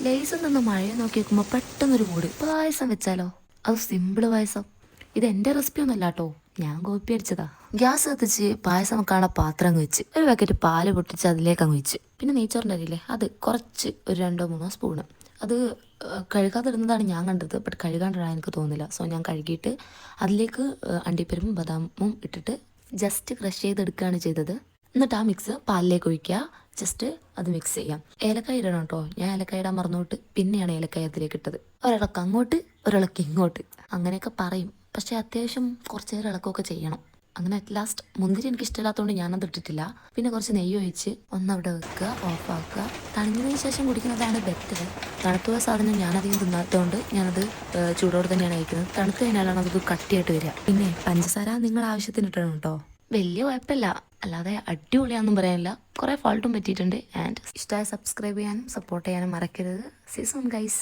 ലേസം നിന്ന് മഴയെ നോക്കി വെക്കുമ്പോൾ പെട്ടെന്നൊരു മൂട് പായസം വെച്ചാലോ. അത് സിമ്പിള് പായസം. ഇത് എൻ്റെ റെസിപ്പി ഒന്നല്ല കേട്ടോ, ഞാൻ കോപ്പി അടിച്ചതാ. ഗ്യാസ് കത്തിച്ച് പായസം വെക്കാനുള്ള പാത്രം അങ്ങ് വെച്ച് ഒരു പാക്കറ്റ് പാല് പൊട്ടിച്ച് അതിലേക്ക് അങ്ങ് വെച്ച്. പിന്നെ നെയ്ച്ചോറിൻ്റെ അരിയില്ലേ അത് കുറച്ച് ഒരു 2-3 സ്പൂണ്. അത് കഴുകാതിടുന്നതാണ് ഞാൻ കണ്ടത്. ബട്ട് കഴുകാണ്ടിടാൻ എനിക്ക് തോന്നുന്നില്ല. സോ ഞാൻ കഴുകിയിട്ട് അതിലേക്ക് അണ്ടിപ്പരിപ്പും ബദാമും ഇട്ടിട്ട് ജസ്റ്റ് ക്രഷ് ചെയ്തെടുക്കുകയാണ് ചെയ്തത്. എന്നിട്ട് ആ മിക്സ് പാലിലേക്ക് ഒഴിക്കുക. ജസ്റ്റ് അത് മിക്സ് ചെയ്യാം. ഏലക്കായ ഇടണം കേട്ടോ, ഞാൻ ഏലക്കായ ഇടാൻ മറന്നോട്ട് പിന്നെയാണ് ഏലക്കായ അതിലേക്ക് ഇട്ടത്. ഒരിളക്ക് അങ്ങോട്ട് ഒരിളക്ക് ഇങ്ങോട്ട് അങ്ങനെയൊക്കെ പറയും, പക്ഷെ അത്യാവശ്യം കുറച്ച് നേരം ഇളക്കമൊക്കെ ചെയ്യണം. അങ്ങനെ അറ്റ് ലാസ്റ്റ് മുന്തിരി എനിക്ക് ഇഷ്ടമില്ലാത്തതുകൊണ്ട് ഞാനത് ഇട്ടിട്ടില്ല. പിന്നെ കുറച്ച് നെയ്യ് ഒഴിച്ച് ഒന്നവിടെ വെക്കുക, ഓഫാക്കുക. തണിഞ്ഞതിന് ശേഷം കുടിക്കുന്നതാണ് ബെറ്റർ. തണുത്തുപോയ സാധനം ഞാനധികം തിന്നാത്തതുകൊണ്ട് ഞാനത് ചൂടോടെ തന്നെയാണ് കഴിക്കുന്നത്. തണുത്ത് കഴിഞ്ഞാലാണ് അത് കട്ടിയായിട്ട് വരിക. പിന്നെ പഞ്ചസാര നിങ്ങളുടെ ആവശ്യത്തിന് ഇട്ടണം കേട്ടോ, വലിയ കുഴപ്പമില്ല, അല്ലാതെ അടിപൊളിയാണെന്നും പറയാനില്ല. കുറേ ഫോൾട്ടും പറ്റിയിട്ടുണ്ട്. ആൻഡ് ഇഷ്ടമായ സബ്സ്ക്രൈബ് ചെയ്യാനും സപ്പോർട്ട് ചെയ്യാനും മറക്കരുത്. See soon guys.